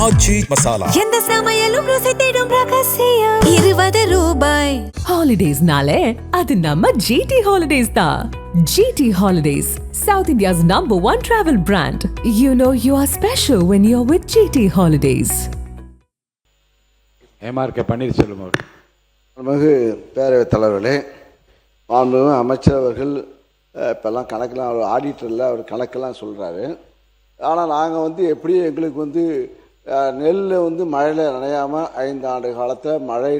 ஆச்சி மசாலா. எந்த சமையலும் ருசி தேடும் ரகசியம் 20 ரூபாய். ஹாலிடேஸ்னாலே அது நம்ம GT Holidays தான். GT Holidays, South India's #1 travel brand. You know you are special when you're with GT Holidays. MRK Panneerselvam அவர்கள். நமக்கு பேரவைத் தலைவர்களே, மாண்புமிகு அமைச்சர் அவர்கள் இப்போல்லாம் கணக்கெல்லாம் அவர் ஆடிட்டரில் அவர் கணக்கெல்லாம் சொல்கிறாரு. ஆனால் நாங்கள் எப்படி எங்களுக்கு நெல் மழையில் நனையாமல் 5 ஆண்டு காலத்தில் மழை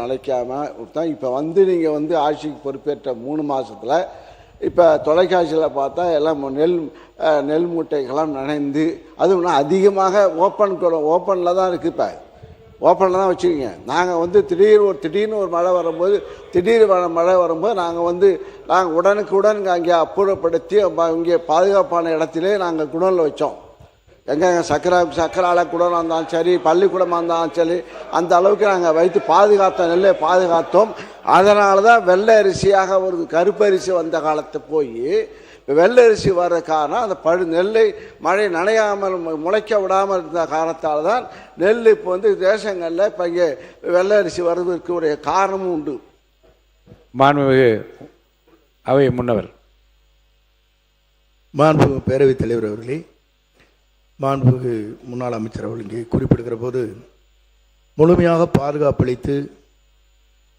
நனைக்காமல் தான் இப்போ நீங்கள் ஆட்சிக்கு பொறுப்பேற்ற 3 மாதத்தில் இப்போ தொலைக்காட்சியில் பார்த்தா எல்லாம் நெல் மூட்டைகள்லாம் நனைந்து அதுவும் அதிகமாக ஓப்பனில் தான் இருக்குது. இப்போ ஓப்பனில் தான் வச்சுக்கிங்க. நாங்கள் திடீர்னு ஒரு மழை வரும்போது மழை வரும்போது நாங்கள் உடனுக்குடன் அங்கே அப்புறப்படுத்தி இங்கே பாதுகாப்பான இடத்திலே நாங்கள் குடோனில் வச்சோம். எங்கள் சக்கரால குடோனாக இருந்தாலும் சரி, பள்ளிக்கூடமாக இருந்தாலும் சரி, அந்த அளவுக்கு நாங்கள் வைத்து நெல்லை பாதுகாத்தோம். அதனால தான் வெள்ளை அரிசியாக ஒரு கருப்பு அரிசி வந்த காலத்தை போய் இப்போ வெள்ளை அரிசி வர்ற காரணம் அந்த நெல்லை மழை நனையாமல் முளைக்க விடாமல் இருந்த காரணத்தால் தான் நெல் இப்போ தேசங்களில் இப்போ இங்கே வெள்ளை அரிசி வர்றதுக்கு ஒரு காரணமும் உண்டு. மாண்புமிகு அவை முன்னவர். மாண்புமிகு பேரவைத் தலைவர் அவர்களே, மாண்புமிகு முன்னாள் அமைச்சர் அவர்கள் இங்கே குறிப்பிடுகிற போது முழுமையாக பாதுகாப்பளித்து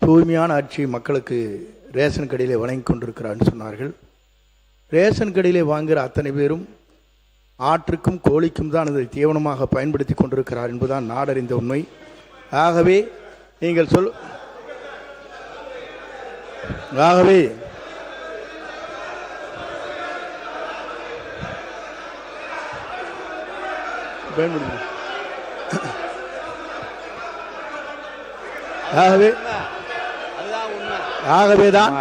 தூய்மையான ஆட்சி மக்களுக்கு ரேஷன் கடையிலே வழங்கி கொண்டிருக்கிறான்னு சொன்னார்கள். ரேஷன் கடையிலே வாங்குகிற அத்தனை பேரும் ஆற்றுக்கும் கோழிக்கும் தான் அதை தீவனமாக பயன்படுத்தி கொண்டிருக்கிறார் என்பதுதான் நாடறிந்த உண்மை. ஆகவே நீங்கள் ஆகவேதான்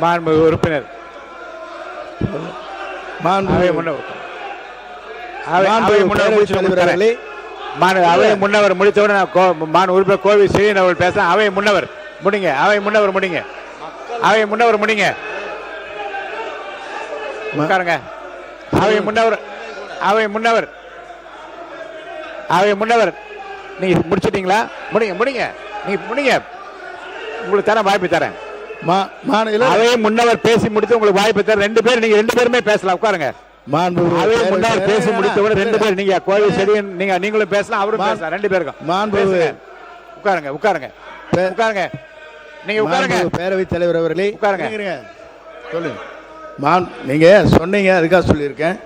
மாண்புமிகு உறுப்பினர் முன்னவர் முடித்தவுடன் உறுப்பினர் கோவி ஸ்ரீன் அவர்கள் பேச அவை முன்னவர் முடிங்க. உட்காருங்க. அவை முன்னவர் நீங்க முடிச்சிட்டீங்களா? முடிங்க. உங்களுக்கு தரேன், வாய்ப்பு தரேன். அவை முன்னவர் பேசி முடித்து உங்களுக்கு வாய்ப்பு தரேன். ரெண்டு பேருமே பேசலாம். உட்காருங்க. அவை முன்னவர் பேசி முடித்தவுடன் 2 பேர் நீங்க கோவை செடியன் நீங்களும் பேசலாம், அவரும் பேசலாம். 2 பேருக்கும் உட்காருங்க. நீங்க உட்காருங்க. பேரவைத் தலைவர் அவர்களே உட்காருங்க. சொல்லுங்க. நீங்க சொன்னீங்க, அதுக்காக சொல்லியிருக்கேன்.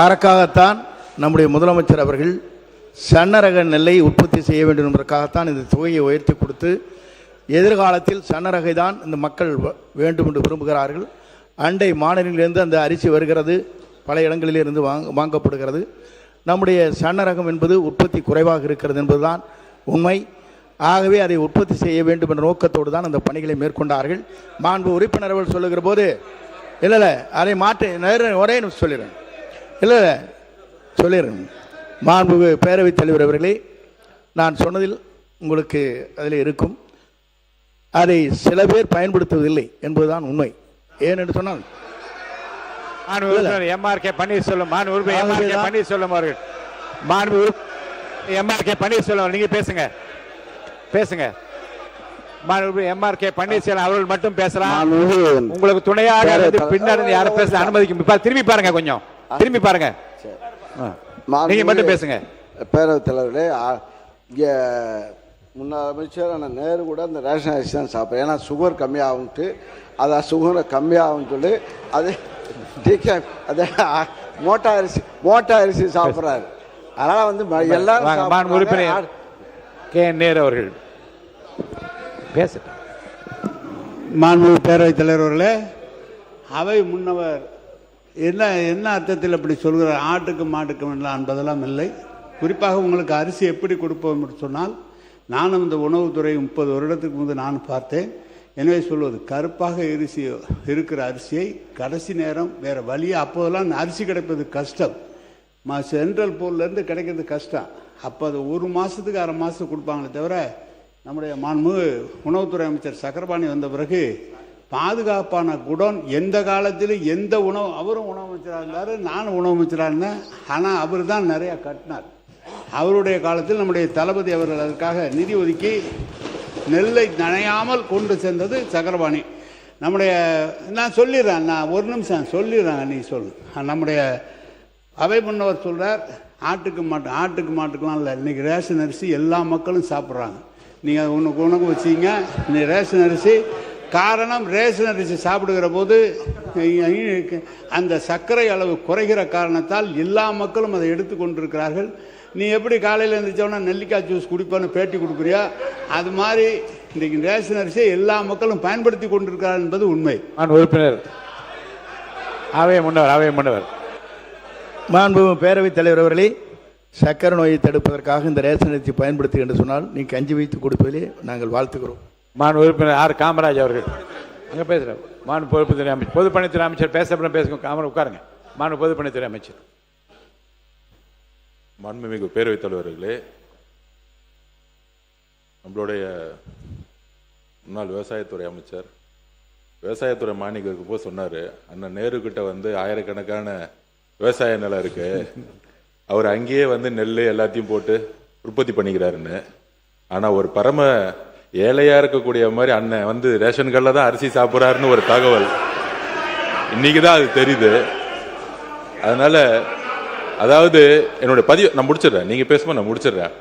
அதற்காகத்தான் நம்முடைய முதலமைச்சர் அவர்கள் சன்னரக நெல்லை உற்பத்தி செய்ய வேண்டும் என்பதற்காகத்தான் இந்த தொகையை உயர்த்தி கொடுத்து எதிர்காலத்தில் சன்னரகை தான் இந்த மக்கள் வேண்டும் என்று விரும்புகிறார்கள். அண்டை மாநிலங்களிலிருந்து அந்த அரிசி வருகிறது, பல இடங்களிலிருந்து வாங்கப்படுகிறது. நம்முடைய சன்னரகம் என்பது உற்பத்தி குறைவாக இருக்கிறது என்பதுதான் உண்மை. ஆகவே அதை உற்பத்தி செய்ய வேண்டும் என்ற நோக்கத்தோடு தான் அந்த பணிகளை மேற்கொண்டார்கள். மாண்பு உறுப்பினர் அவர்கள் சொல்லுகிற போது இல்லை அதை ஒரே சொல்லிடுறேன். மாண்பு பேரவைத் தலைவர் அவர்களே, நான் சொன்னதில் உங்களுக்கு அதில் இருக்கும். அதை சில பேர் பயன்படுத்துவதில்லை என்பதுதான் உண்மை. ஏனென்று சொன்னால் MRK பன்னீர்செல்வம் நீங்க பேசுங்க. MRK பன்னீர்செல்வம் அவர்கள் மட்டும் பேசலாம். உங்களுக்கு துணையாக பின்னாடி யாரும் பேச அனுமதிக்கும். திரும்பி பாருங்க, கொஞ்சம் திரும்பி பாருங்க. நீங்க மட்டும் பேசுங்க. பேரவைத் தலைவர்களே, இங்கே முன்னாள் அமைச்சர் நேரு கூட அந்த ரேஷன் அரிசி தான் சாப்பிட்றேன். ஏன்னா சுகர் கம்மியாகும்ட்டு, அதை சுகரை கம்மியாகும்னு சொல்லி அது மோட்டா அரிசி சாப்பிட்றாரு. அதனால் எல்லாரும் உறுப்பினர் நேரு அவர்கள் பேசட்டும். மாண்புமிகு பேரவைத் தலைவர்களே, அவை முன்னவர் என்ன அர்த்தத்தில் அப்படி சொல்கிறார்? ஆட்டுக்கும் மாட்டுக்கும் என்பதெல்லாம் இல்லை. குறிப்பாக உங்களுக்கு அரிசி எப்படி கொடுப்போம் என்று சொன்னால், நானும் இந்த உணவுத்துறை 30 வருடத்துக்கு முன்பு நான் பார்த்தேன். எனவே சொல்வது, கருப்பாக இருக்கிற அரிசியை கடைசி நேரம் வேறு வழியே, அப்போதெல்லாம் அரிசி கிடைப்பது கஷ்டம். சென்ட்ரல் போர்லேருந்து கிடைக்கிறது கஷ்டம். அப்போ அது 1 மாதத்துக்கு 1/2 மாதத்துக்கு கொடுப்பாங்களே தவிர, நம்முடைய மாண்புமிகு உணவுத்துறை அமைச்சர் சக்கரபாணி வந்த பிறகு பாதுகாப்பான குடோன் எந்த காலத்திலும் எந்த உணவு, அவரும் உணவு அமைச்சராக இருந்தார், நானும் உணவு அமைச்சராக இருந்தேன். ஆனால் அவர் தான் நிறையா கட்டினார். அவருடைய காலத்தில் நம்முடைய தளபதி அவர்கள் அதற்காக நிதி ஒதுக்கி நெல்லை நனையாமல் கொண்டு சென்றது சக்கரபாணி. நம்முடைய நான் சொல்லிடுறேன், நான் ஒரு நிமிஷம் சொல்லிடுறேன், நீ சொல்லு. நம்முடைய அவை முன்னவர் சொல்கிறார், ஆட்டுக்கு மாட்டுக்கெலாம் இல்லை, இன்றைக்கி ரேஷன் அரிசி எல்லா மக்களும் சாப்பிட்றாங்க. நீங்கள் உனக்கு வச்சிங்க நீ ரேஷன் அரிசி. காரணம், ரேஷன் அரிசி சாப்பிடுகிற போது அந்த சர்க்கரை அளவு குறைகிற காரணத்தால் எல்லா மக்களும் அதை எடுத்துக்கொண்டிருக்கிறார்கள். நீ எப்படி காலையில் எழுந்திரிச்சோன்னா நெல்லிக்காய் ஜூஸ் குடிப்பான்னு பேட்டி கொடுக்குறியா, அது மாதிரி இன்றைக்கு ரேஷன் அரிசியை எல்லா மக்களும் பயன்படுத்தி கொண்டிருக்கிறார் என்பது உண்மை. உறுப்பினர் அவை முன்னவர் மாண்பு பேரவைத் தலைவர் அவர்களே, சக்கரை நோயை தடுப்பதற்காக இந்த ரேஷன் அரிசி பயன்படுத்து என்று சொன்னால் நீங்கள் கஞ்சி வைத்து கொடுப்பதிலே நாங்கள் வாழ்த்துக்கிறோம். மாண்பு உறுப்பினர் ஆர் காமராஜ் அவர்கள் அங்கே பேசுகிறேன். மாண்பு பொதுப்பணித்துறை அமைச்சர், பொதுப்பணித்துறை அமைச்சர் பேசப்படும் பேசுங்க. காமராஜ் உட்காருங்க. மாண்பு பொதுப்பணித்துறை அமைச்சர். மாண்புமிகு பேரவைத் தலைவர்களே, நம்மளுடைய முன்னாள் விவசாயத்துறை அமைச்சர் விவசாயத்துறை மானியருக்கு போய் சொன்னார், அண்ணன் நேருக்கிட்ட வந்து ஆயிரக்கணக்கான விவசாய நிலம் இருக்கு, அவர் அங்கேயே வந்து நெல் எல்லாத்தையும் போட்டு உற்பத்தி பண்ணிக்கிறாருன்னு. ஆனால் ஒரு பரம ஏழையாக இருக்கக்கூடிய மாதிரி அண்ணன் வந்து ரேஷன் கடையில் தான் அரிசி சாப்பிட்றாருன்னு ஒரு தகவல் இன்னைக்கு தான் அது தெரியுது. அதனால அதாவது என்னுடைய பதிவு நான் முடிச்சிடுறேன், நீங்கள் பேசும்போது நான் முடிச்சிடுறேன்.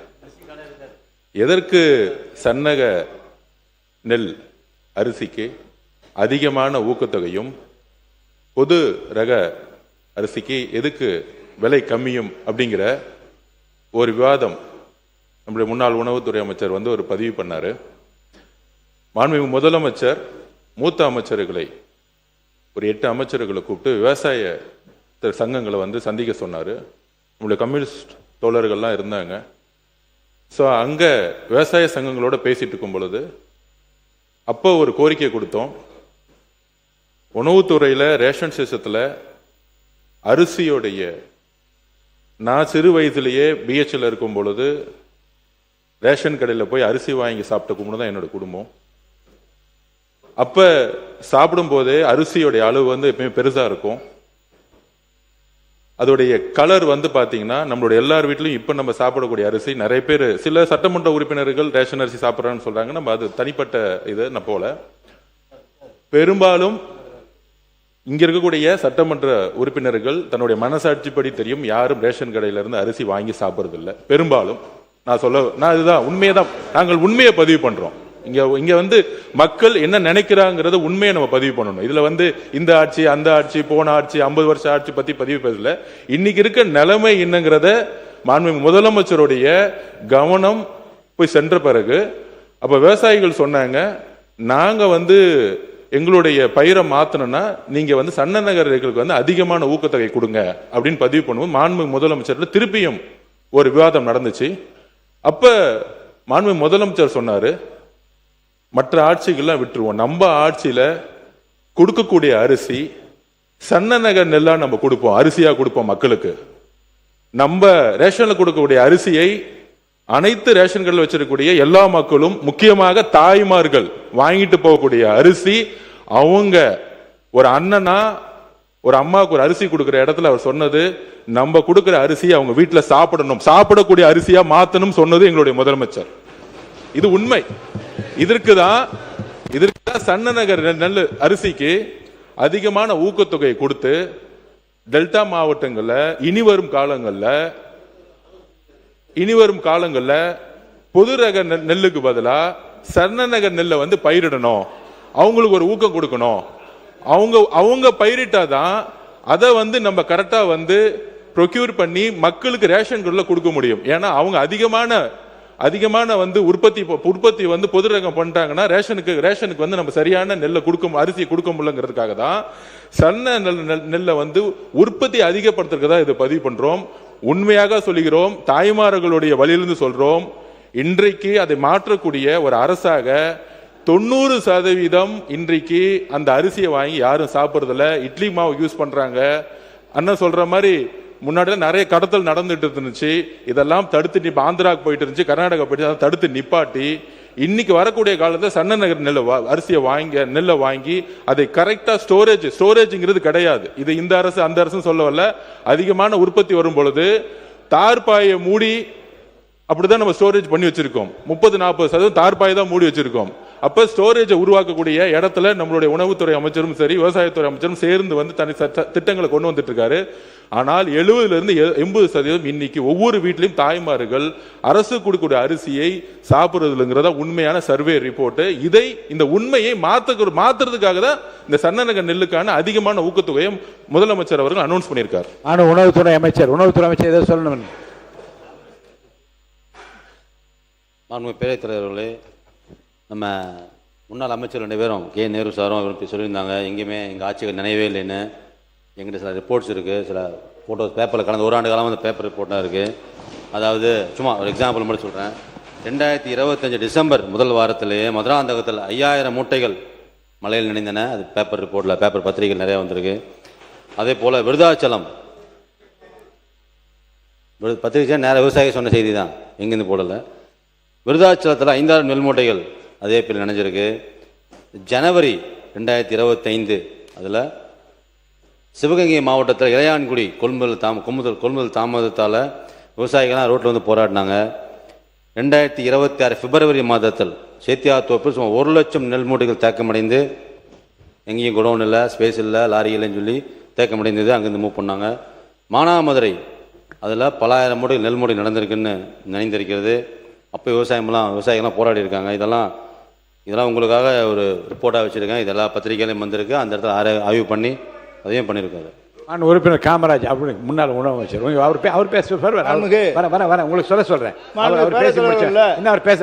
எதற்கு சன்னக நெல் அரிசிக்கு அதிகமான ஊக்கத்தொகையும் பொது ரக அரிசிக்கு எதுக்கு விலை கம்மியும் அப்படிங்கிற ஒரு விவாதம் நம்முடைய முன்னாள் உணவுத்துறை அமைச்சர் வந்து ஒரு பதிவு பண்ணார். மாண்புமிகு முதலமைச்சர் மூத்த அமைச்சர்களை ஒரு 8 அமைச்சர்களை கூப்பிட்டு விவசாய சங்கங்களை வந்து சந்திக்க சொன்னார். நம்மளுடைய கம்யூனிஸ்ட் தோழர்கள்லாம் இருந்தாங்க. ஸோ அங்கே விவசாய சங்கங்களோட பேசிட்டு இருக்கும் பொழுது அப்போ ஒரு கோரிக்கை கொடுத்தோம். உணவுத்துறையில் ரேஷன் சிஸ்டத்தில் அரிசியோடைய, நான் சிறு வயதிலேயே பிஹெச்ல இருக்கும் பொழுது ரேஷன் கடையில் போய் அரிசி வாங்கி சாப்பிட்ட குடும்பம் தான் என்னோட குடும்பம். அப்போ சாப்பிடும் போதே அரிசியோடைய அளவு வந்து எப்பயுமே பெருசாக இருக்கும். அதோடைய கலர் வந்து பார்த்தீங்கன்னா நம்மளுடைய எல்லார் வீட்லையும் இப்போ நம்ம சாப்பிடக்கூடிய அரிசி, நிறைய பேர் சில சட்டமன்ற உறுப்பினர்கள் ரேஷன் அரிசி சாப்பிட்றான்னு சொல்கிறாங்க. நம்ம அது தனிப்பட்ட இது நான் போல. பெரும்பாலும் இங்கே இருக்கக்கூடிய சட்டமன்ற உறுப்பினர்கள் தன்னுடைய மனசாட்சிப்படி தெரியும், யாரும் ரேஷன் கடையிலிருந்து அரிசி வாங்கி சாப்பிட்றதில்லை பெரும்பாலும். நான் இதுதான் உண்மையை தான், நாங்கள் உண்மையை பதிவு பண்ணுறோம். இங்கே வந்து மக்கள் என்ன நினைக்கிறாங்கிறத உண்மையை நம்ம பதிவு பண்ணணும். இதில் வந்து இந்த ஆட்சி அந்த ஆட்சி போன ஆட்சி 50 வருஷம் ஆட்சி பற்றி பதிவு பேசல. இன்னைக்கு இருக்க நிலைமை என்னங்கிறத மாண்புமிகு முதலமைச்சருடைய கவனம் போய் சென்ற பிறகு அப்போ விவசாயிகள் சொன்னாங்க, நாங்கள் வந்து எங்களுடைய பயிரை மாற்றணும்னா நீங்கள் வந்து சன்ன நகர்களுக்கு வந்து அதிகமான ஊக்கத்தொகை கொடுங்க அப்படின்னு பதிவு பண்ணுவோம். மாண்புமிகு முதலமைச்சர் திருப்பியும் ஒரு விவாதம் நடந்துச்சு. அப்போ மாண்புமிகு முதலமைச்சர் சொன்னார், மற்ற ஆட்சிகள்லாம் விட்டுருவோம், நம்ம ஆட்சியில் கொடுக்கக்கூடிய அரிசி சன்ன நகர் நெல்லா நம்ம கொடுப்போம், அரிசியா கொடுப்போம் மக்களுக்கு. நம்ம ரேஷன்ல கொடுக்கக்கூடிய அரிசியை அனைத்து ரேஷன் கடையில் வச்சிருக்கக்கூடிய எல்லா மக்களும், முக்கியமாக தாய்மார்கள் வாங்கிட்டு போகக்கூடிய அரிசி, அவங்க ஒரு அண்ணனா ஒரு அம்மாவுக்கு ஒரு அரிசி கொடுக்குற இடத்துல அவர் சொன்னது, நம்ம கொடுக்குற அரிசி அவங்க வீட்டில் சாப்பிடணும், சாப்பிடக்கூடிய அரிசியா மாத்தணும் சொன்னது எங்களுடைய முதலமைச்சர். இது உண்மை. இதற்கு தான் சன்ன நகர் நெல் அரிசிக்கு அதிகமான ஊக்கத்தொகை கொடுத்து டெல்டா மாவட்டங்களில் இனி வரும் காலங்களில் பொது ரக நெல்லுக்கு பதிலாக சன்ன நகர் நெல்லை வந்து பயிரிடணும், அவங்களுக்கு ஒரு ஊக்கம் கொடுக்கணும். அவங்க பயிரிட்டாதான் அதை வந்து நம்ம கரெக்டா வந்து ப்ரொக்யூர் பண்ணி மக்களுக்கு ரேஷன் கடையில் கொடுக்க முடியும். ஏன்னா அவங்க அதிகமான வந்து உற்பத்தி வந்து பொது ரகம் பண்ணிட்டாங்கன்னா ரேஷனுக்கு வந்து நம்ம சரியான நெல்லை அரிசி கொடுக்க முடியலங்கிறதுக்காக தான் சன்ன நெல்லை வந்து உற்பத்தி அதிகப்படுத்துறதுக்கு தான் இதை பதிவு பண்றோம். உண்மையாக சொல்லுகிறோம், தாய்மார்களுடைய வழியிலிருந்து சொல்றோம். இன்றைக்கு அதை மாற்றக்கூடிய ஒரு அரசாக 90% இன்றைக்கு அந்த அரிசியை வாங்கி யாரும் சாப்பிட்றதில்ல, இட்லி மாவு யூஸ் பண்றாங்க. அண்ணன் சொல்ற மாதிரி முன்னாடி நிறைய கடத்தல் நடந்துட்டு இருந்துச்சு, இதெல்லாம் தடுத்து ஆந்திராவுக்கு போயிட்டு இருந்துச்சு, கர்நாடகா போயிட்டு அதை தடுத்து நிப்பாட்டி இன்னைக்கு வரக்கூடிய காலத்துல சன்னநகர் அரிசியை நெல்லை வாங்கி அதை கரெக்டா ஸ்டோரேஜ்ங்கிறது கிடையாது. இது இந்த அரசு அந்த அரசு சொல்ல வரல. அதிகமான உற்பத்தி வரும் பொழுது தார்பாயை மூடி அப்படிதான் நம்ம ஸ்டோரேஜ் பண்ணி வச்சிருக்கோம். 30-40% தார்பாய் தான் மூடி வச்சிருக்கோம். அப்ப ஸ்டோரேஜை உருவாக்கக்கூடிய இடத்துல நம்மளுடைய உணவுத்துறை அமைச்சரும் சரி விவசாயத்துறை அமைச்சரும் சேர்ந்து வந்து தனி திட்டங்களை கொண்டு வந்துட்டு இருக்காரு. ஆனால் 70-80% இன்னைக்கு ஒவ்வொரு வீட்லயும் தாய்மார்கள் அரசு கொடுக்கக்கூடிய அரிசியை சாப்பிடுறதுங்கிறதா உண்மையான சர்வே ரிப்போர்ட். இதை இந்த உண்மையை மாத்துறதுக்காக தான் இந்த சன்னநகர் நெல்லுக்கான அதிகமான ஊக்கத்தொகையை முதலமைச்சர் அவர்கள் அனௌன்ஸ் பண்ணியிருக்காரு. ஆனா உணவுத்துறை அமைச்சர் ஏதோ சொல்லணும். பேரவைத் தலைவர்களே, நம்ம முன்னாள் அமைச்சர் 2 பேரும் கே நேரு சாரும் அவர் சொல்லியிருந்தாங்க, எங்கேயுமே எங்கள் ஆட்சிகள் நினைவே இல்லைன்னு. எங்கிட்ட சில ரிப்போர்ட்ஸ் இருக்குது, சில ஃபோட்டோஸ் பேப்பரில் கடந்த 1 ஆண்டு காலமாக அந்த பேப்பர் ரிப்போர்ட்டாக இருக்குது. அதாவது சும்மா ஒரு எக்ஸாம்பிள் மட்டும் சொல்கிறேன். 2025 டிசம்பர் முதல் வாரத்திலேயே மதுராந்தகத்தில் 5000 மூட்டைகள் மழையில் நினைந்தன. அது பேப்பர் ரிப்போர்ட்டில் பேப்பர் பத்திரிகைகள் நிறையா வந்திருக்கு. அதே போல் விருதாச்சலம் பத்திரிகை நேர விவசாயி சொன்ன செய்தி தான், எங்கேருந்து போடலை. விருதாச்சலத்தில் 5000 நெல் மூட்டைகள் அதே பேர் நினைஞ்சிருக்கு. ஜனவரி 2025 அதில் சிவகங்கை மாவட்டத்தில் இளையான்குடி கொள்முதல் தாமதத்தால் விவசாயிகள்லாம் ரோட்டில் வந்து போராடினாங்க. 2026 பிப்ரவரி மாதத்தில் சேத்தியாத்தோப்பில் சுமார் 1 லட்சம் நெல் மூட்டைகள் தேக்கமடைந்து, எங்கேயும் குடோன் இல்லை, ஸ்பேஸ் இல்லை, லாரி இல்லைன்னு சொல்லி தேக்கமடைந்தது. அங்கேருந்து மூவ் பண்ணாங்க. மானாமதுரை அதில் பல ஆயிரம் மூட்டைகள் நெல் மூட்டை நடந்திருக்குன்னு நினைந்திருக்கிறது. அப்போ விவசாயிகள்லாம் போராடி இருக்காங்க. இதெல்லாம் உங்களுக்காக ஒரு ரிப்போர்ட்டாக வச்சுருக்கேன். இதெல்லாம் பத்திரிகையிலையும் வந்திருக்கு. அந்த இடத்துல ஆய்வு பண்ணி அதையும் பண்ணியிருக்காரு. உறுப்பினர் காமராஜ் அப்படி முன்னாள் உணவு அமைச்சர் அவர் பேச வர உங்களுக்கு சொல்றேன். அவர் பேசி இன்னும் அவர் பேச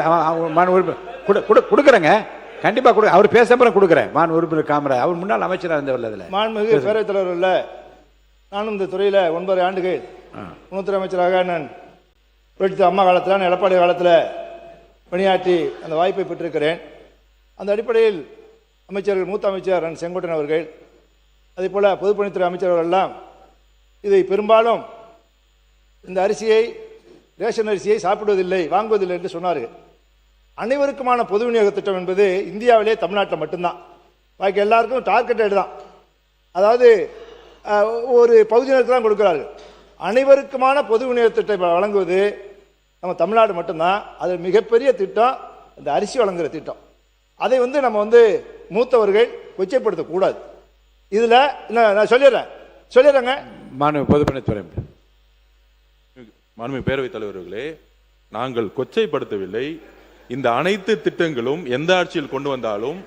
கொடுக்குறேங்க, கண்டிப்பா அவர் பேச அப்புறம் கொடுக்குறேன். உறுப்பினர் காமராஜ் அவர் முன்னாள் அமைச்சராக இருந்தவர். அதில் மாண்புமிகு பேரவைத் தலைவர் இல்லை, நானும் இந்த துறையில் 9 ஆண்டுகள் உணவுத்துறை அமைச்சராக நான் புரட்சி அம்மா காலத்தில், நான் எடப்பாடி காலத்தில் பணியாற்றி அந்த வாய்ப்பை பெற்றிருக்கிறேன். அந்த அடிப்படையில் அமைச்சர்கள், மூத்த அமைச்சர் செங்கோட்டையன் அவர்கள், அதே போல் பொதுப்பணித்துறை அமைச்சர்கள் எல்லாம் இதை பெரும்பாலும் இந்த அரிசியை, ரேஷன் அரிசியை சாப்பிடுவதில்லை, வாங்குவதில்லை என்று சொன்னார்கள். அனைவருக்குமான பொது விநியோக திட்டம் என்பது இந்தியாவிலே தமிழ்நாட்டில் மட்டும்தான். பாக்கி எல்லாருக்கும் டார்கெட்டட் தான். அதாவது ஒரு பகுதியினருக்கு தான் கொடுக்கிறார்கள். அனைவருக்குமான பொது விநியோக திட்டத்தை வழங்குவது நம்ம தமிழ்நாடு மட்டும்தான். அது மிகப்பெரிய திட்டம், இந்த அரிசி வழங்குகிற திட்டம். அதை நம்ம மூத்தவர்கள் கொச்சைப்படுத்தக்கூடாது. இதில் நான் சொல்லிடுறேங்க. மாண்புமிகு பேரவைத் தலைவர்களே, நாங்கள் கொச்சைப்படுத்தவில்லை. இந்த அனைத்து திட்டங்களும் எந்த ஆட்சியில் கொண்டு வந்தாலும்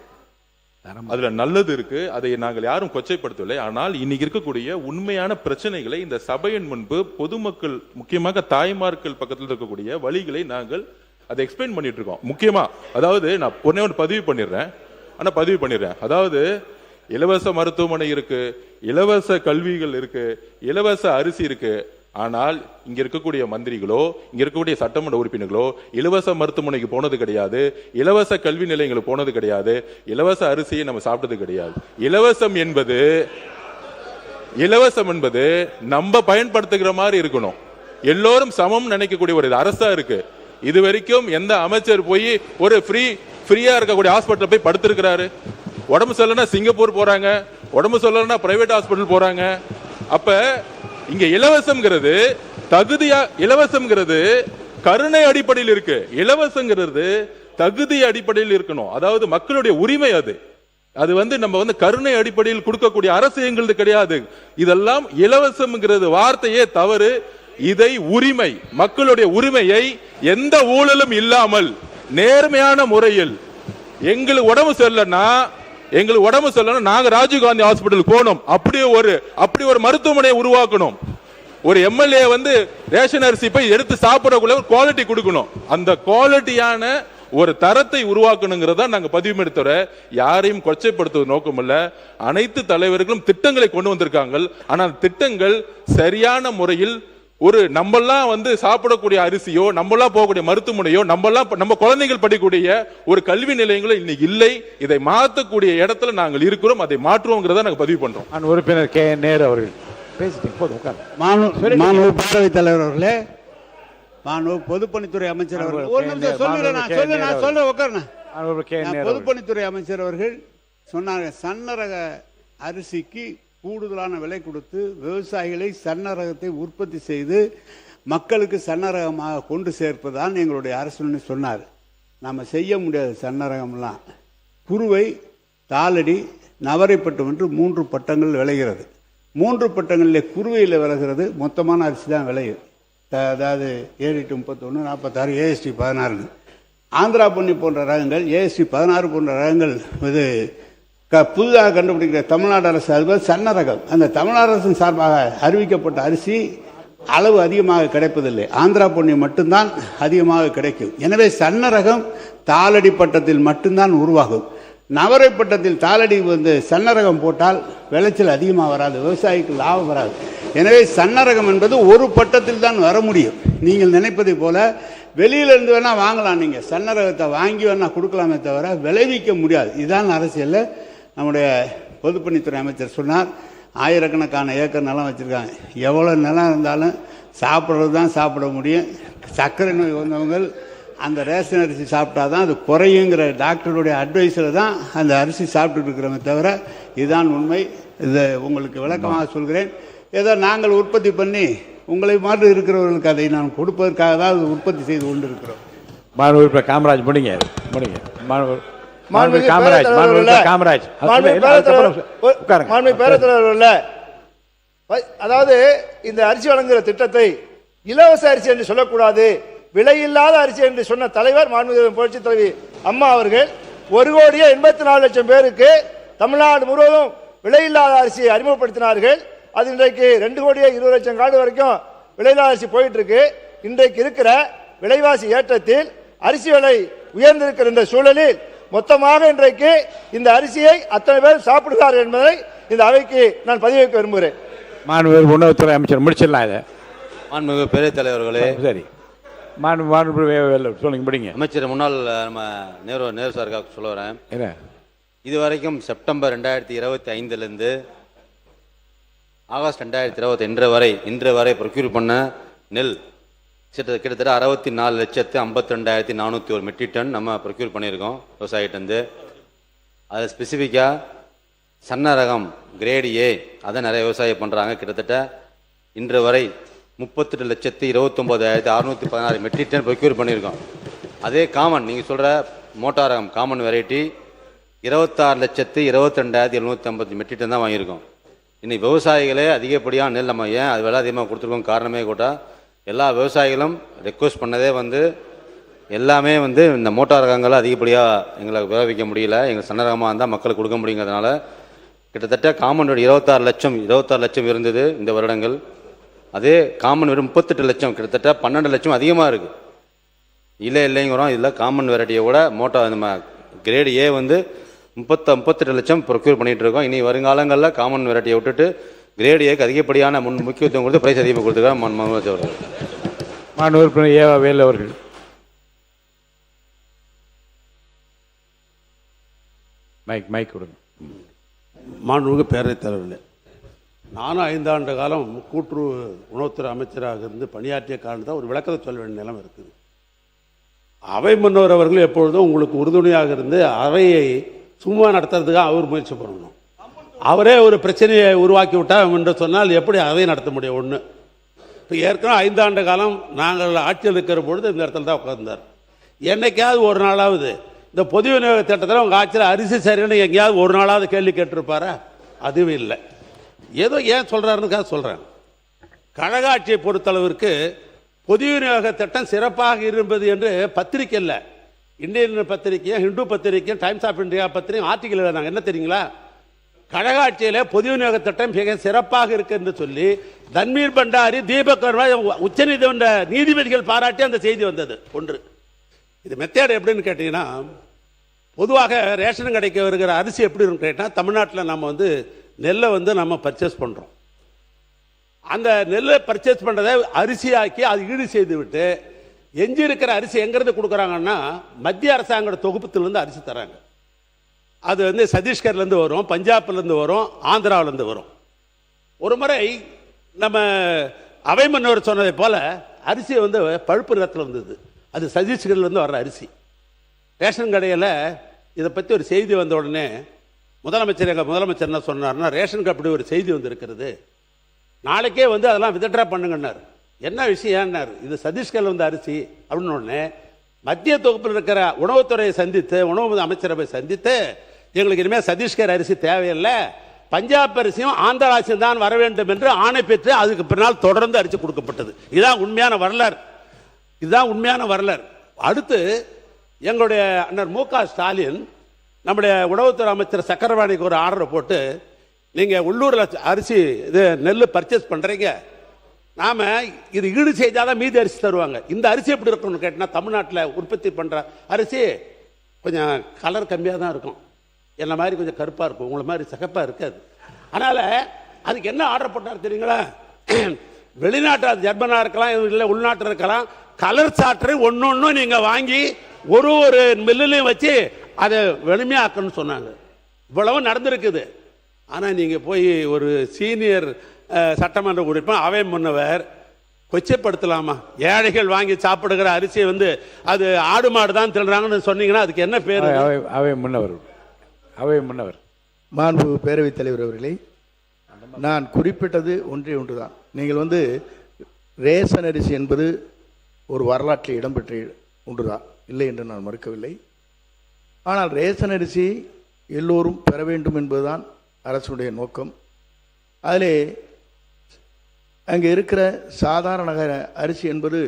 அதுல நல்லது இருக்கு, அதை நாங்கள் யாரும் கொச்சைப்படுத்தவில்லை. ஆனால் இன்னைக்கு இருக்கக்கூடிய உண்மையான பிரச்சனைகளை இந்த சபையின் முன்பு பொதுமக்கள், முக்கியமாக தாய்மார்கள் பக்கத்தில் இருக்கக்கூடிய வழிகளை நாங்கள் அதை எக்ஸ்பிளைன் பண்ணிட்டு இருக்கோம். முக்கியமா அதாவது நான் ஒன்று பதிவு பண்ணிடுறேன். அதாவது இலவச மருத்துவமனை இருக்கு, இலவச கல்விகள் இருக்கு, இலவச அரிசி இருக்கு. ஆனால் இங்க இருக்கக்கூடிய மந்திரிகளோ, இங்க இருக்கக்கூடிய சட்டமன்ற உறுப்பினர்களோ இலவச மருத்துவமனைக்கு போனது கிடையாது, இலவச கல்வி நிலையங்களுக்கு போனது கிடையாது, இலவச அரிசியை நம்ம சாப்பிட்டது கிடையாது. இலவசம் என்பது நம்ம பயன்படுத்துகிற மாதிரி இருக்கணும். எல்லோரும் சமம் நினைக்கக்கூடிய ஒரு அரசா இருக்கு. இது வரைக்கும் எந்த அமைச்சர் போய் ஒரு ஃப்ரீயா இருக்கக்கூடிய ஹாஸ்பிட்டல் போய் படுத்திருக்கிறாரு? உடம்பு சொல்லனா சிங்கப்பூர் போறாங்க, உடம்பு சொல்லனா பிரைவேட் ஹாஸ்பிட்டல் போறாங்க. அப்ப இங்க இலவசம்ங்கிறது கருணை அடிப்படையில் இருக்கு. இலவசங்கிறது தகுதி அடிப்படையில் இருக்கணும். அதாவது மக்களுடைய உரிமை. அது நம்ம கருணை அடிப்படையில் கொடுக்கக்கூடிய அரசு எங்களது கிடையாது. இதெல்லாம் இலவசம்ங்கிறது வார்த்தையே தவறு. இதை உரிமை, மக்களுடைய உரிமையை எந்த ஊழலும் இல்லாமல் நேர்மையான முறையில் எங்களுக்கு உடம்பு சொல்லனா நாங்க ராஜீவ்காந்தி ஹாஸ்பிட்டல் போனோம். அப்படி ஒரு மருத்துவமனையை உருவாக்கணும். ஒரு எம்எல்ஏ ரேஷன் அரிசி போய் எடுத்து சாப்பிடக்குள்ள குவாலிட்டி கொடுக்கணும். அந்த குவாலிட்டியான ஒரு தரத்தை உருவாக்கணுங்கிறதா நாங்க பதிவு எடுத்தோட யாரையும் கொச்சைப்படுத்துவது நோக்கம் இல்ல. அனைத்து தலைவர்களும் திட்டங்களை கொண்டு வந்திருக்காங்க. ஆனால் திட்டங்கள் சரியான முறையில் ஒரு நம்மெல்லாம் சாப்பிடக்கூடிய அரிசியோ, நம்மெல்லாம் போகக்கூடிய மருத்துவமனையோ, நம்ம குழந்தைகள் படிக்கக்கூடிய ஒரு கல்வி நிலையங்களோ இன்னைக்கு இல்லை. இதை மாற்றக்கூடிய இடத்துல நாங்கள் இருக்கிறோம். அதை மாற்றுவோங்கிறத நாங்கள் பதிவு பண்றோம். உறுப்பினர் கே நேரு அவர்கள் பேரவைத் தலைவர் அவர்களே, பொதுப்பணித்துறை அமைச்சர் அவர்கள் ஒரு நிமிஷம் சொல்லுறேன், நான் சொல்றேன் உட்காருண்ணா. பொதுப்பணித்துறை அமைச்சர் அவர்கள் சொன்னாங்க, சன்னரக அரிசிக்கு கூடுதலான விலை கொடுத்து விவசாயிகளை சன்னரகத்தை உற்பத்தி செய்து மக்களுக்கு சன்னரகமாக கொண்டு சேர்ப்பதுதான் எங்களுடைய அரசுன்னு சொன்னார். நம்ம செய்ய முடியாது. சன்னரகம்லாம் குறுவை, தாளடி, நவரைப்பட்டம் என்று 3 பட்டங்கள் விளைகிறது. 3 பட்டங்களில் குறுவையில் விளைகிறது மொத்தமான அரிசி தான் விளையுது. அதாவது 7-31, 46, AST 16. ஆந்திரா பொன்னி போன்ற ரகங்கள், AST 16 போன்ற ரகங்கள் இது புதிதாக கண்டுபிடிக்கிற தமிழ்நாடு அரசு அதுபோல் சன்ன ரகம். அந்த தமிழ்நாடு அரசின் சார்பாக அறிவிக்கப்பட்ட அரிசி அளவு அதிகமாக கிடைப்பதில்லை. ஆந்திரா பொன்னி மட்டும்தான் அதிகமாக கிடைக்கும். எனவே சன்ன ரகம் தாளடி பட்டத்தில் மட்டும்தான் உருவாகும். நவரை பட்டத்தில் தாளடி சன்னரகம் போட்டால் விளைச்சல் அதிகமாக வராது, விவசாயிக்கு லாபம் வராது. எனவே சன்னரகம் என்பது ஒரு பட்டத்தில் தான் வர முடியும். நீங்கள் நினைப்பதை போல வெளியிலிருந்து வேணால் வாங்கலாம், நீங்கள் சன்னரகத்தை வாங்கி வேணால் கொடுக்கலாமே தவிர விளைவிக்க முடியாது. இதுதான் அரசியலில் நம்முடைய பொதுப்பணித்துறை அமைச்சர் சொன்னார். ஆயிரக்கணக்கான ஏக்கர் நிலம் வச்சுருக்காங்க. எவ்வளோ நிலம் இருந்தாலும் சாப்பிட்றது தான் சாப்பிட முடியும். சர்க்கரை நோய் வந்தவங்க அந்த ரேஷன் அரிசி சாப்பிட்டா தான் அது குறையுங்கிற டாக்டருடைய அட்வைஸில் தான் அந்த அரிசி சாப்பிட்டுட்டு இருக்கிறோமே தவிர இதுதான் உண்மை. இதை உங்களுக்கு விளக்கமாக சொல்கிறேன். ஏதோ நாங்கள் உற்பத்தி பண்ணி உங்களை மாதிரி இருக்கிறவர்களுக்கு அதை நான் கொடுப்பதற்காக தான் அது உற்பத்தி செய்து கொண்டு இருக்கிறோம். மாண்புமிகு காமராஜ் முடிங்க. அதாவது இந்த அரிசி வழங்குகிற திட்டத்தை இலவச அரிசி என்று சொல்லக்கூடாது, விலையில்லாத அரிசி என்று சொன்ன தலைவர் மாண்புமிகு புரட்சி தலைவி அம்மா அவர்கள் 1,84,00,000 பேருக்கு தமிழ்நாடு முழுவதும் விலையில்லாத அரிசியை அறிமுகப்படுத்தினார்கள். அது இன்றைக்கு 2,20,00,000 கார்டு வரைக்கும் விலையில்லாத அரிசி போயிட்டு இருக்கு. இன்றைக்கு இருக்கிற விலைவாசி ஏற்றத்தில் அரிசி விலை உயர்ந்திருக்கிற இந்த சூழலில் மொத்தமாக இன்றைக்கு இந்த அரிசியை அத்தனை பேர் சாப்பிடுகிறார் என்பதை இந்த அவைக்கு நான் பதிவு வைக்க விரும்புகிறேன். மாண்புமிகு உணவுத்துறை அமைச்சர் முடிச்சிடலாம் இதை. மாண்புமிகு பேரவைத் தலைவர்களே, சரி சொல்லுங்க முடிங்க. அமைச்சர் முன்னாள் நம்ம நேரு சாருக்காக சொல்ல வரேன். இதுவரைக்கும் செப்டம்பர் 2025 ஆகஸ்ட் 2020 இன்று வரை ப்ரொக்யூர் பண்ண நெல் கிட்டத்தட்ட 64,52,401 மெட்ரிக் டன் நம்ம ப்ரொக்யூர் பண்ணியிருக்கோம் விவசாயிட்டேருந்து. அது ஸ்பெசிஃபிக்காக சன்ன ரகம் கிரேடு ஏ அதை நிறைய விவசாயி பண்ணுறாங்க. கிட்டத்தட்ட இன்று வரை 38,29,616 மெட்ரிக் டன் ப்ரொக்யூர் பண்ணியிருக்கோம். அதே காமன் நீங்கள் சொல்கிற மோட்டார் ரகம் காமன் வெரைட்டி 26,22,750 மெட்ரிக் டன் தான் வாங்கியிருக்கோம். இன்னைக்கு விவசாயிகளே அதிகப்படியாக நெல் நம்ம ஏன் அது விலை அதிகமாக கொடுத்துருக்கோம் காரணமே கூட எல்லா விவசாயிகளும் ரெக்வஸ்ட் பண்ணதே எல்லாமே இந்த மோட்டார் ரகங்களை அதிகப்படியாக எங்களுக்கு விளைவிக்க முடியல, எங்கள் சன்ன ரகமாக இருந்தால் மக்களுக்கு கொடுக்க முடியுங்கிறதுனால கிட்டத்தட்ட காமன் 26 லட்சம் இருந்தது இந்த வருடங்கள். அதே காமன் வெறும் 38 லட்சம், கிட்டத்தட்ட 12 லட்சம் அதிகமாக இருக்குது. இல்லைங்கிறோம். இதில் காமன் வெரைட்டியை விட மோட்டார் நம்ம கிரேடு ஏ 38 லட்சம் ப்ரொக்யூர் பண்ணிகிட்டு இருக்கோம். இனி வருங்காலங்களில் காமன் வெரைட்டியை விட்டுட்டு கிரேடு ஏக்கு அதிகப்படியான முக்கியத்துவம் கொடுத்து பிரைஸ் அதிகமாக கொடுத்துருக்காங்க மனோஜ் அவர்கள். மாண்புமிகு ஏவா வேலு அவர்கள். மைக் கொடுங்க. மாண்புமிகு பேரவைத் தலைவர்களே, நானும் 5 ஆண்டு காலம் கூட்டுறவு உணவுத்துறை அமைச்சராக இருந்து பணியாற்றிய காரணத்தான் ஒரு விளக்கத்தை சொல்ல வேண்டிய நிலைமை இருக்குது. அவை முன்னவர் அவர்கள் எப்பொழுதும் உங்களுக்கு உறுதுணையாக இருந்து அவையை சும்மா நடத்துறதுக்காக அவர் முயற்சி பண்ணணும். அவரே ஒரு பிரச்சனையை உருவாக்கி விட்டார் என்று சொன்னால் எப்படி அவை நடத்த முடியும்? ஒன்று, இப்போ ஏற்கனவே 5 ஆண்டு காலம் நாங்கள் ஆட்சியில் இருக்கிற பொழுது இந்த இடத்துல தான் உட்கார்ந்தார். என்னைக்காவது ஒரு நாளாவது இந்த பொது விநியோக திட்டத்தில் உங்கள் ஆட்சியில் அரிசி சரின்னு எங்கேயாவது ஒரு நாளாவது கேள்வி கேட்டிருப்பாரா? அதுவும் இல்லை. ஏதோ ஏன் சொல்கிறாருன்னு சொல்கிறேன். கழக ஆட்சியை பொறுத்தளவிற்கு பொது விநியோக திட்டம் சிறப்பாக இருப்பது என்று பத்திரிக்கை இல்லை, இந்தியன் பத்திரிக்கையும் ஹிந்து பத்திரிக்கையும் டைம்ஸ் ஆஃப் இந்தியா பத்திரிக்கையும் ஆர்டிக்கல் எழுதாங்க. என்ன தெரியுங்களா? கழக ஆட்சியிலே பொது விநியோக திட்டம் மிக சிறப்பாக இருக்கு என்று சொல்லி தன்வீர் பண்டாரி, தீபக் வர்மா உச்சநீதிமன்ற நீதிபதிகள் பாராட்டி அந்த செய்தி வந்தது. ஒன்று. இது மெத்தேட் எப்படின்னு கேட்டீங்கன்னா, பொதுவாக ரேஷன் கடைக்கு வருகிற அரிசி எப்படி இருக்குன்னு கேட்டால் தமிழ்நாட்டில் நம்ம நெல்லை நம்ம பர்ச்சேஸ் பண்ணுறோம். அந்த நெல்லை பர்ச்சேஸ் பண்ணுறதை அரிசியாக்கி அது ஈடு செய்து விட்டு எஞ்சி இருக்கிற அரிசி எங்கிறது கொடுக்குறாங்கன்னா மத்திய அரசாங்க தொகுப்புத்திலேருந்து அரிசி தராங்க. அது சத்தீஸ்கர்லேருந்து வரும், பஞ்சாப்லேருந்து வரும், ஆந்திராவிலேருந்து வரும். ஒரு முறை நம்ம அவை முன்னவர் சொன்னதை போல அரிசி வந்து பழுப்பு நிறத்தில் வந்தது. அது சதீஷ்கர்லேருந்து வர்ற அரிசி. ரேஷன் கடையில் இதை பற்றி ஒரு செய்தி வந்த உடனே முதலமைச்சர் என்ன சொன்னார்னா, ரேஷனுக்கு அப்படி ஒரு செய்தி வந்திருக்கிறது, நாளைக்கே வந்து அதெல்லாம் வித்ட்ரா பண்ணுங்கன்னார். என்ன விஷயம்னார், இது சதீஷ்கரில் வந்த அரிசி அப்படின்னு உடனே மத்திய தொகுப்பில் இருக்கிற உணவுத்துறையை சந்தித்து, உணவு அமைச்சரவை சந்தித்து, எங்களுக்கு இனிமேல் சதீஷ்கர் அரிசி தேவையில்லை, பஞ்சாப் அரிசியும் ஆந்திரா அரிசியும் தான் வர வேண்டும் என்று ஆணை பெற்று அதுக்கு பின்னால் தொடர்ந்து அரிசி கொடுக்கப்பட்டது. இதுதான் உண்மையான வரலாறு. இதுதான் உண்மையான வரலாறு. அடுத்து எங்களுடைய அண்ணர் மு க ஸ்டாலின் நம்முடைய உணவுத்துறை அமைச்சர் சக்கரவாணிக்கு ஒரு ஆர்டரை போட்டு, நீங்கள் உள்ளூரில் அரிசி இது நெல் பர்ச்சேஸ் பண்ணுறீங்க, நாம் இது ஈடு செய்தால் தான் மீதி அரிசி தருவாங்க. இந்த அரிசி எப்படி இருக்கும்னு கேட்டால், தமிழ்நாட்டில் உற்பத்தி பண்ணுற அரிசி கொஞ்சம் கலர் கம்மியாக தான் இருக்கும், என்ன மாதிரி கொஞ்சம் கருப்பாக இருக்கும், உங்களை மாதிரி சிகப்பாக இருக்காது. அதனால் அதுக்கு என்ன ஆர்டர் போட்டார் தெரியுங்களா, வெளிநாட்டு ஜெர்மனாக இருக்கலாம், இல்லை உள்நாட்டில் இருக்கலாம், கலர் சாற்றை ஒன்று நீங்கள் வாங்கி ஒரு மில்லுலையும் வச்சு அதை வெளுமையாக்கணும்னு சொன்னாங்க. இவ்வளவு நடந்திருக்குது. ஆனால் நீங்கள் போய் ஒரு சீனியர் சட்டமன்ற உறுப்பினர் அவை முன்னவர் கொச்சைப்படுத்தலாமா? ஏழைகள் வாங்கி சாப்பிடுகிற அரிசியை வந்து அது ஆடு மாடு தான் தின்றாங்கன்னு சொன்னீங்கன்னா அதுக்கு என்ன பேர்? அவை முன்னவர் மாண்பு பேரவைத் தலைவர் அவர்களே, நான் குறிப்பிட்டது ஒன்றே ஒன்றுதான். நீங்கள் வந்து ரேஷன் அரிசி என்பது ஒரு வரலாற்றில் இடம்பெற்ற ஒன்றுதான், இல்லை என்று நான் மறுக்கவில்லை. ஆனால் ரேஷன் அரிசி எல்லோரும் பெற வேண்டும் என்பதுதான் அரசுடைய நோக்கம். அதிலே அங்கே இருக்கிற சாதாரண அரிசி என்பது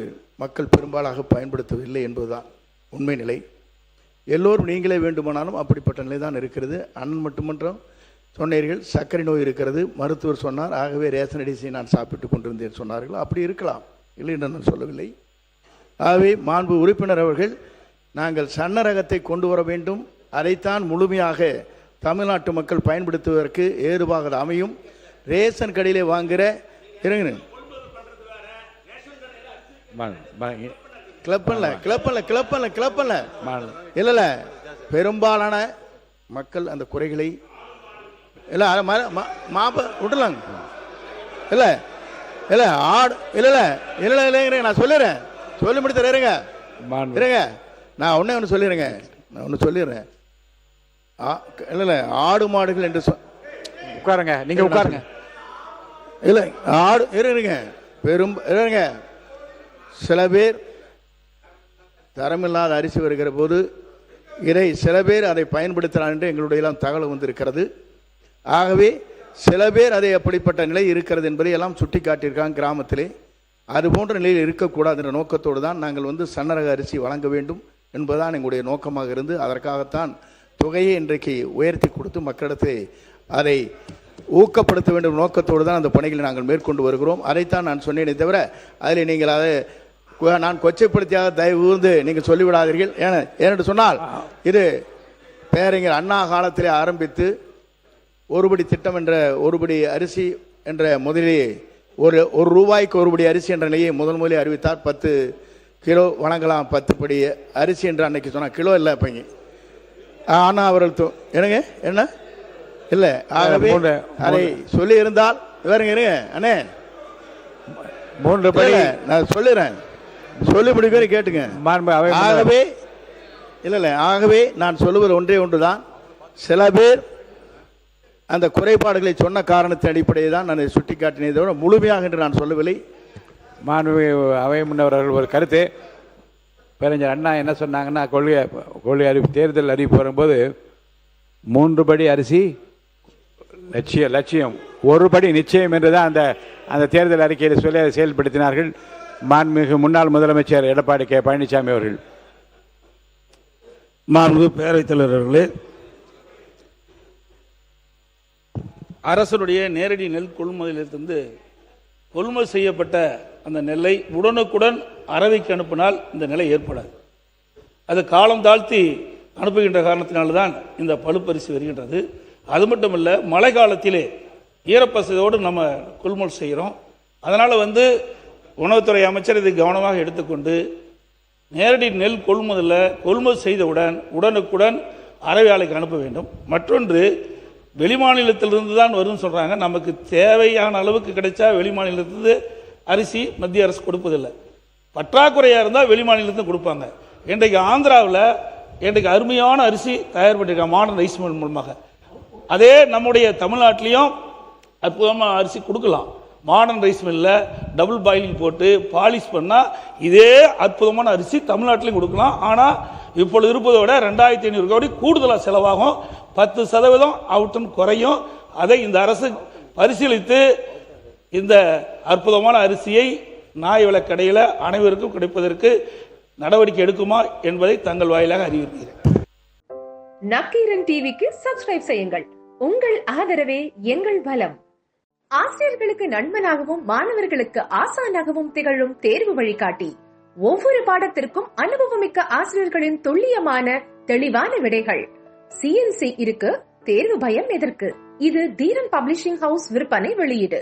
மக்கள் பெரும்பாலாக பயன்படுத்தவில்லை என்பதுதான் உண்மை நிலை. எல்லோரும் நீங்களே வேண்டுமானாலும் அப்படிப்பட்ட நிலை தான் இருக்கிறது. அண்ணன் மட்டுமன்றம் சொன்னீர்கள், சர்க்கரை நோய் இருக்கிறது, மருத்துவர் சொன்னார், ஆகவே ரேஷன் அரிசியை நான் சாப்பிட்டு கொண்டிருந்தேன் சொன்னார்கள். அப்படி இருக்கலாம், இல்லை என்று நான் சொல்லவில்லை. ஆகவே மாண்பு உறுப்பினர் அவர்கள், நாங்கள் சன்ன ரகத்தை கொண்டு வர வேண்டும், அதைத்தான் முழுமையாக தமிழ்நாட்டு மக்கள் பயன்படுத்துவதற்கு ஏதுவாக அமையும். ரேஷன் கடையிலே வாங்குகிற இருங்க கிளப்பல்ல இல்லை பெரும்பாலான மக்கள் அந்த குறைகளை இல்லை விடலாங்க இல்லை இல்லை ஆடு இல்லை இல்லை இல்லைங்க, நான் சொல்லிடுறேன், சொல்லி முடித்த இருங்க நான் ஒன்று சொல்லிடுறேன். இல்லை இல்லை ஆடு மாடுகள் என்று உட்காருங்க, நீங்கள் உட்காருங்க. இல்லை ஆடு இருங்க இருங்க, சில பேர் தரமில்லாத அரிசி வருகிற போது இதை சில பேர் அதை பயன்படுத்தினார் என்று எங்களுடைய எல்லாம் தகவல் வந்திருக்கிறது. ஆகவே சில பேர் அதை அப்படிப்பட்ட நிலை இருக்கிறது என்பதை எல்லாம் சுட்டி காட்டியிருக்காங்க கிராமத்திலே. அது போன்ற நிலையில் இருக்கக்கூடாது என்ற நோக்கத்தோடு தான் நாங்கள் வந்து சன்னரக அரிசி வழங்க வேண்டும் என்பதுதான் எங்களுடைய நோக்கமாக இருந்து, அதற்காகத்தான் தொகையை இன்றைக்கு உயர்த்தி கொடுத்து மக்களிடத்தை அதை ஊக்கப்படுத்த வேண்டும் நோக்கத்தோடு தான் அந்த பணிகளை நாங்கள் மேற்கொண்டு வருகிறோம். அதைத்தான் நான் சொன்னேனே தவிர அதில் நீங்கள் அதை நான் கொச்சைப்படுத்தியாக தயவு கூர்ந்து நீங்கள் சொல்லிவிடாதீர்கள். ஏனென்று சொன்னால் இது பேரறிஞர் அண்ணா காலத்திலே ஆரம்பித்து ஒருபடி திட்டம் என்ற ஒருபடி அரிசி என்ற முதலிலே ஒரு ரூபாய்க்கு ஒருபடி அரிசி என்ற நிலையை முதலில் அறிவித்தார். 10 கிலோ வழங்கலாம், 10 படி அரிசி என்று அன்னைக்கு சொன்னார். கிலோ இல்லை இப்போங்க. ஆனால் அவர்கள் என்னங்க என்ன இல்லை, ஆகவே அதை சொல்லி இருந்தால் வேறுங்க இருங்க அண்ணே 3 படி நான் சொல்லிடுறேன், சொல்லி முடிக்கிற கேட்டுங்க. ஆகவே இல்லை ஆகவே நான் சொல்லுவது ஒன்றே ஒன்று தான், சில பேர் அந்த குறைபாடுகளை சொன்ன காரணத்தின் அடிப்படையை தான் நான் சுட்டி காட்டினதை தவிர முழுமையாக என்று நான் சொல்லவில்லை. மாண்பு அவை முன்னவர்கள் ஒரு கருத்து, பேரறிஞர் அண்ணா என்ன சொன்னாங்கன்னா, கொள்கை அறிவிப்பு தேர்தல் அறிவிப்பு வரும்போது 3 படி அரிசி லட்சியம் 1 படி நிச்சயம் என்று தான் அந்த தேர்தல் அறிக்கையில் சொல்லி அதை செயல்படுத்தினார்கள் மாண்புமிகு முன்னாள் முதலமைச்சர் எடப்பாடி கே பழனிசாமி அவர்கள். மாண்பு பேரவைத் தலைவர்களே, அரசனுடைய நேரடி நெல் கொள்முதலிலிருந்து கொள்முதல் செய்யப்பட்ட அந்த நெல்லை உடனுக்குடன் அரவைக்கு அனுப்பினால் இந்த நிலை ஏற்படாது. அது காலம் தாழ்த்தி அனுப்புகின்ற காரணத்தினால்தான் இந்த பழுப்பரிசி வருகின்றது. அது மட்டும் இல்லை, மழை காலத்திலே ஈரப்பசையோடு நம்ம கொள்முதல் செய்கிறோம். அதனால் உணவுத்துறை அமைச்சர் இதை கவனமாக எடுத்துக்கொண்டு நேரடி நெல் கொள்முதல் செய்தவுடன் உடனுக்குடன் அரவை ஆலைக்கு அனுப்ப வேண்டும். மற்றொன்று, வெளிமாநிலத்திலிருந்து தான் வரும்னு சொல்கிறாங்க. நமக்கு தேவையான அளவுக்கு கிடைச்சா வெளிமாநிலத்திலிருந்து அரிசி மத்திய அரசு கொடுப்பதில்லை. பற்றாக்குறையாக இருந்தால் வெளி மாநிலத்தில் கொடுப்பாங்க. இன்றைக்கு ஆந்திராவில் இன்றைக்கு அருமையான அரிசி தயார் பண்ணியிருக்காங்க மாடர்ன் ரைஸ் மில் மூலமாக. அதே நம்முடைய தமிழ்நாட்டிலையும் அற்புதமாக அரிசி கொடுக்கலாம். மாடர்ன் ரைஸ் மில்லில் டபுள் பாயிலிங் போட்டு பாலிஷ் பண்ணால் இதே அற்புதமான அரிசி தமிழ்நாட்டிலையும் கொடுக்கலாம். ஆனால் இப்பொழுது இருப்பதை விட 2500 கோடி கூடுதலாக செலவாகும். 10% அவுட்டன் குறையும். அதை இந்த அரசு பரிசீலித்து இந்த அற்புதமான அரிசியை நியாய விலைக் கடையில் அனைவருக்கும் கிடைப்பதற்கு நடவடிக்கை எடுக்குமா என்பதை தங்கள் வாயிலாக அறிவிக்கிறேன். நக்கீரன் டிவிக்கு சப்ஸ்கிரைப் செய்யுங்கள். உங்கள் ஆதரவே எங்கள் பலம். ஆசிரியர்களுக்கு நண்பனாகவும் மாணவர்களுக்கு ஆசானாகவும் திகழும் தேர்வு வழிகாட்டி. ஒவ்வொரு பாடத்திற்கும் அனுபவமிக்க ஆசிரியர்களின் துல்லியமான தெளிவான விடைகள். CNC இருக்கு, தேர்வு பயம் எதற்கு? இது தீரன் பப்ளிஷிங் ஹவுஸ் விற்பனை வெளியீடு.